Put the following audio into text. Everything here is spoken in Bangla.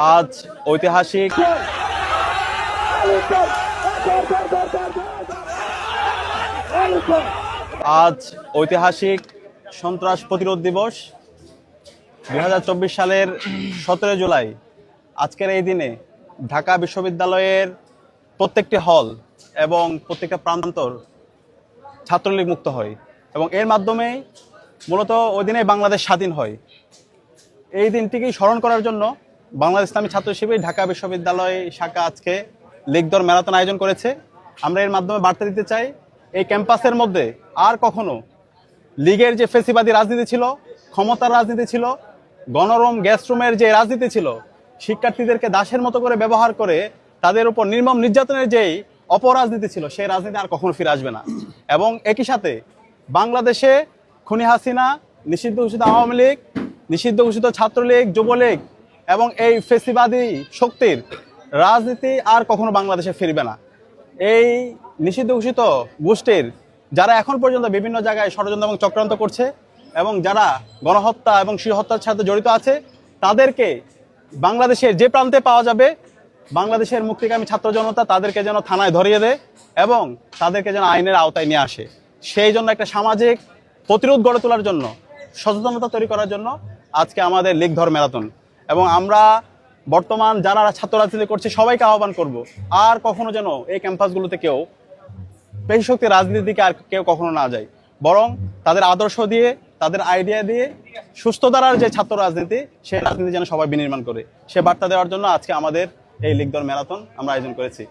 আজ ঐতিহাসিক সন্ত্রাস প্রতিরোধ দিবস 2024 সালের 17 জুলাই। আজকের এই দিনে ঢাকা বিশ্ববিদ্যালয়ের প্রত্যেকটি হল এবং প্রত্যেকটা প্রান্তর ছাত্রলীগ মুক্ত হয় এবং এর মাধ্যমে মূলত ওই দিনে বাংলাদেশ স্বাধীন হয়। এই দিনটিকে স্মরণ করার জন্য বাংলাদেশ ইসলামী ছাত্র শিবির ঢাকা বিশ্ববিদ্যালয় শাখা আজকে লীগ দৌড় ম্যারাথন আয়োজন করেছে। আমরা এর মাধ্যমে বার্তা দিতে চাই, এই ক্যাম্পাসের মধ্যে আর কখনো লীগের যে ফেসিবাদী রাজনীতি ছিল, ক্ষমতার রাজনীতি ছিল, গণরুম গ্যাসরুমের যে রাজনীতি ছিল, শিক্ষার্থীদেরকে দাসের মতো করে ব্যবহার করে তাদের উপর নির্মম নির্যাতনের যেই অপরাজনীতি ছিল, সেই রাজনীতি আর কখনো ফিরে আসবে না। এবং একই সাথে বাংলাদেশে খুনি হাসিনা, নিষিদ্ধ ঘোষিত আওয়ামী লীগ, নিষিদ্ধ ঘোষিত ছাত্রলীগ, যুবলীগ এবং এই ফেসিবাদী শক্তির রাজনীতি আর কখনো বাংলাদেশে ফিরবে না। এই নিষিদ্ধ ঘোষিত গোষ্ঠীর যারা এখন পর্যন্ত বিভিন্ন জায়গায় ষড়যন্ত্র এবং চক্রান্ত করছে এবং যারা গণহত্যা এবং শিশু হত্যার সাথে জড়িত আছে, তাদেরকে বাংলাদেশের যে প্রান্তে পাওয়া যাবে বাংলাদেশের মুক্তিকামী ছাত্র জনতা তাদেরকে যেন থানায় ধরিয়ে দেয় এবং তাদেরকে যেন আইনের আওতায় নিয়ে আসে। সেই জন্য একটা সামাজিক প্রতিরোধ গড়ে তোলার জন্য, সচেতনতা তৈরি করার জন্য আজকে আমাদের লীগ ধর ম্যারাথন। এবং আমরা বর্তমান যারা ছাত্র রাজনীতি করছে সবাইকে আহ্বান করব, আর কখনো যেন এই ক্যাম্পাসগুলোতে কেউ পেশি শক্তি রাজনীতির দিকে আর কেউ কখনো না যায়, বরং তাদের আদর্শ দিয়ে, তাদের আইডিয়া দিয়ে সুস্থ ধারার যে ছাত্র রাজনীতি, সেই রাজনীতি যেন সবাই বিনির্মাণ করে, সে বার্তা দেওয়ার জন্য আজকে আমাদের এই লীগ দৌড় ম্যারাথন আমরা আয়োজন করেছি।